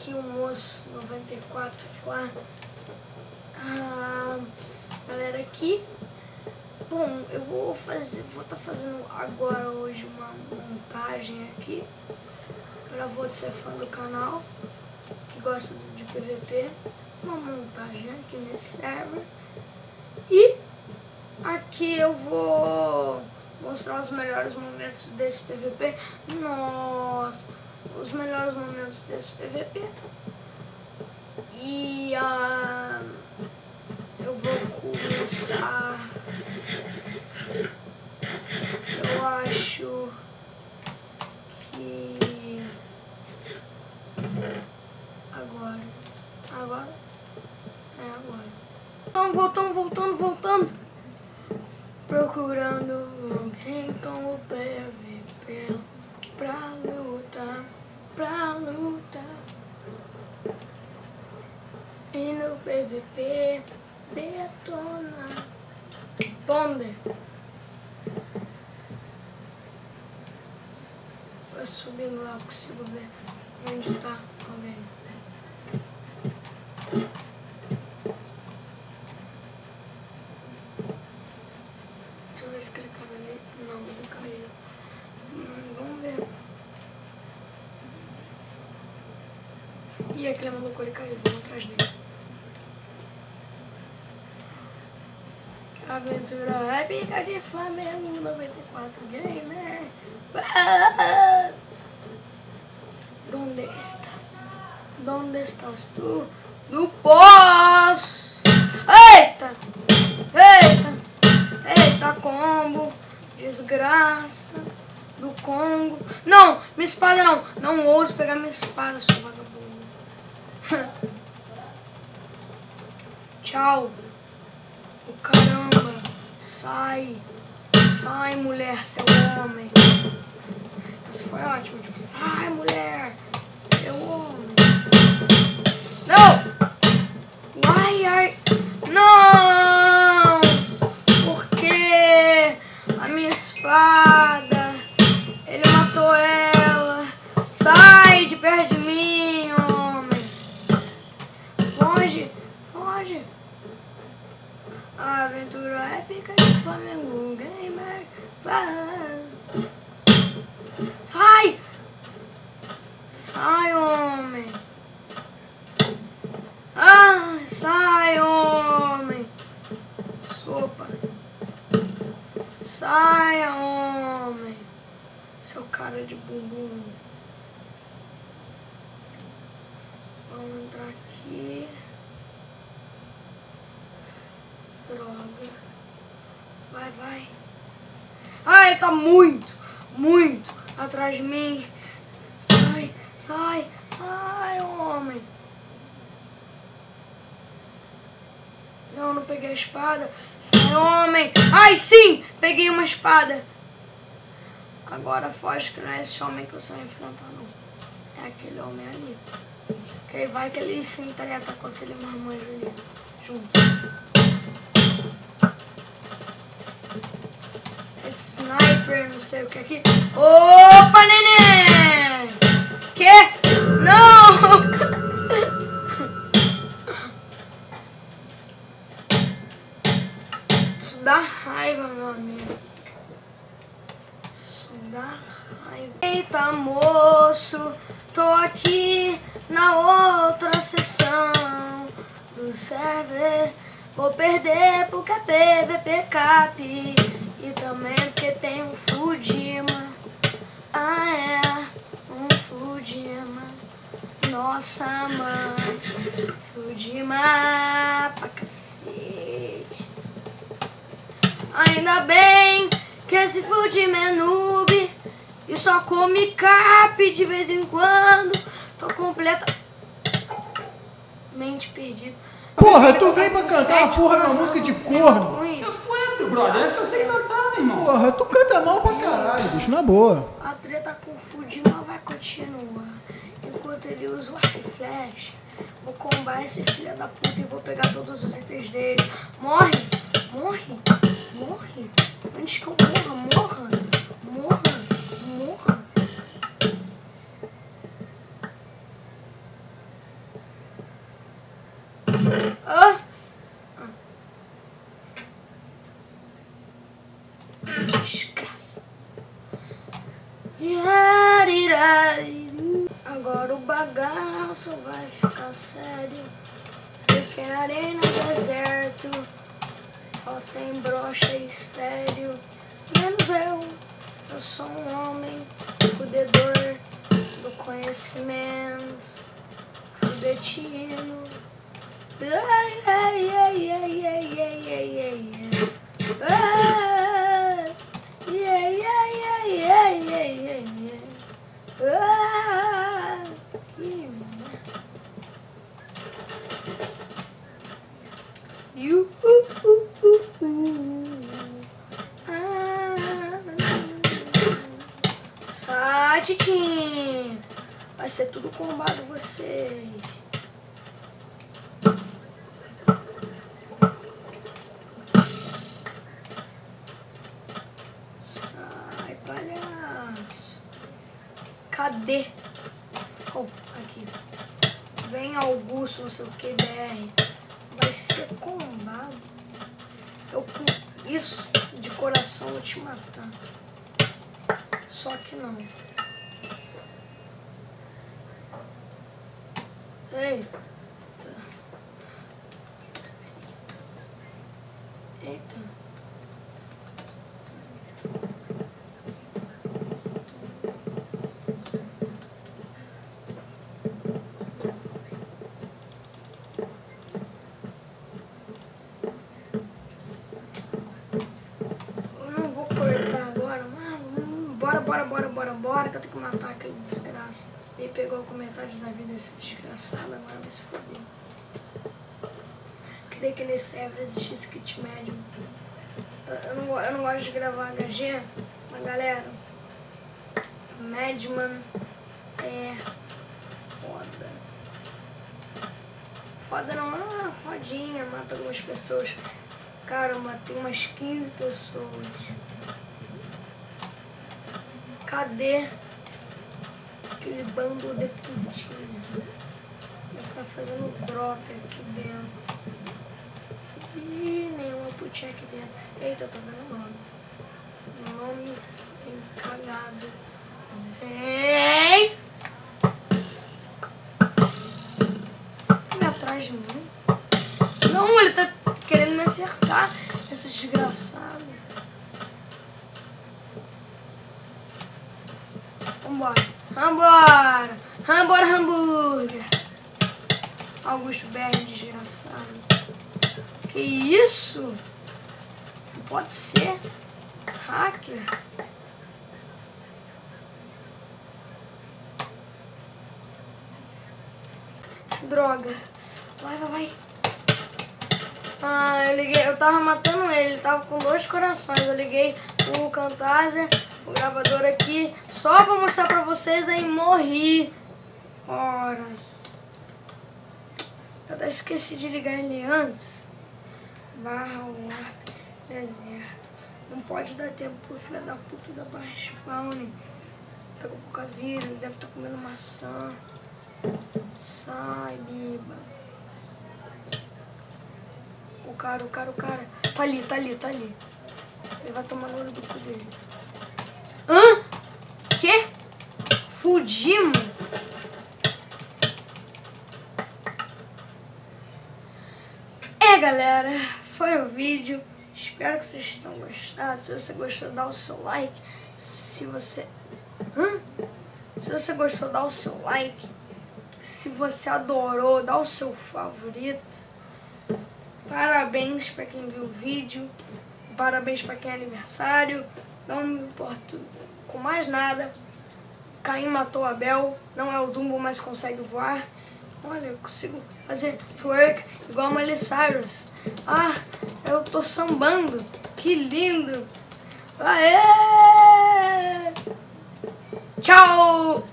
aqui o moço 94 Flá. Galera, aqui. Bom, eu vou estar fazendo agora hoje uma montagem aqui para você fã do canal que gosta de PVP. Uma montagem aqui nesse server. E aqui eu vou mostrar os melhores momentos desse PVP. Nossa, os melhores momentos desse PVP. E eu vou começar. Eu acho que agora. Então, voltando. Procurando alguém com o PVP pra lutar. E no PVP detonar. Thunder. Vai subindo lá, eu consigo ver onde tá alguém. Deixa eu ver se ele caiu ali. Não, não caiu. Vamos ver. E aquele maluco ele caiu, vamos atrás dele. Aventura épica de Flamengo 94 Gamer. Donde estás tu? No pós! Eita, combo. Desgraça do Congo. Não, minha espada não. Não ouse pegar minha espada, seu vagabundo. Tchau. O caramba. Sai, mulher, seu homem. Isso foi ótimo. Tipo, sai, mulher, seu homem. Não! Ai. Não! Porque a minha espada, ele matou ela. Sai de perto de mim, homem. Foge. A aventura épica de Flamengo Gamer. Sai, homem. Sai, homem. Sopa. Sai, homem. Seu cara de bumbum. Vamos entrar aqui. Droga. Vai. Ai, tá muito atrás de mim. Sai, homem. Não peguei a espada. Sai, homem. Ai, sim, peguei uma espada. Agora foge, que não é esse homem que você vai enfrentar, não. É aquele homem ali. Ok, vai que ele se entreta com aquele marmanjo ali. Junto. Sniper, não sei o que aqui. Opa, neném! Que? Não! Isso dá raiva, meu amigo. Isso dá raiva. Eita, moço, tô aqui na outra sessão do server. Vou perder porque é PVP Cap. E também porque tem um Fudima. Um Fudima. Nossa, mãe. Fudima pra cacete. Ainda bem que esse Fudima é noob e só come cap de vez em quando. Tô completamente perdido. Porra, tu veio pra cantar uma porra na música de corno. Brother, eu sei cantar, meu irmão. Porra, tu canta mal pra caralho, bicho, na boa. A treta com o Fudima vai continuar. Enquanto ele usa o arco e flecha, vou combar esse filho da puta e vou pegar todos os itens dele. Morre! Antes que eu morra. Desgraça. Agora o bagaço vai ficar sério. Eu quero no deserto. Só tem brocha e estéreo. Menos eu sou um homem fudedor do conhecimento, fudetino. Ai, ai, ai, ai, ai, ai, ai, ai, ai. Ai, ai, ai, ai, ai, ai, ai, ai. Sai, Titinho. Vai ser tudo combado vocês. Sai, palhaço. Cadê? Oh, aqui. Vem Augusto, não sei o que, BR. Vai ser combado. Eu com isso de coração vou te matar. Só que não. Eita. Eita. Bora, que eu tenho que matar aquele desgraça. Ele pegou com metade da vida esse desgraçado, agora vai se foder. Queria que nesse server existisse kit médium. Eu não gosto de gravar HG, mas galera, Madman é foda. Foda não, fodinha, mata algumas pessoas. Cara, eu matei umas 15 pessoas. Cadê aquele bando de putinha? Deve estar fazendo drop aqui dentro. Ih, nenhuma putinha aqui dentro. Eita, eu tô vendo o nome. Nome encalhado. Vem! Vem atrás de mim. Não, ele tá querendo me acertar. Esse desgraçado. Vambora! Vambora, hambúrguer! Augusto BR, desgraçado. Que isso? Não pode ser. Hacker. Droga. Vai. Ah, eu liguei, eu tava matando ele tava com 2 corações. Eu liguei o Camtasia, o gravador aqui, só pra mostrar pra vocês, aí morri. Horas. Eu até esqueci de ligar ele antes. Barra Warp deserto. Não pode dar tempo pro filho da puta da barra spawn. Tá com pouca vida, ele deve estar comendo maçã. Sai, biba. O cara. Tá ali. Ele vai tomar no olho do cu dele. Hã? Quê? Fudimos? Galera, foi o vídeo. Espero que vocês tenham gostado. Se você gostou, dá o seu like. Se você gostou, dá o seu like. Se você adorou, dá o seu favorito. Parabéns para quem viu o vídeo. Parabéns para quem é aniversário. Não me importo com mais nada. Caim matou Abel. Não é o Dumbo, mas consegue voar. Olha, eu consigo fazer twerk igual a Miley Cyrus. Ah, eu tô sambando. Que lindo. Aê! Tchau!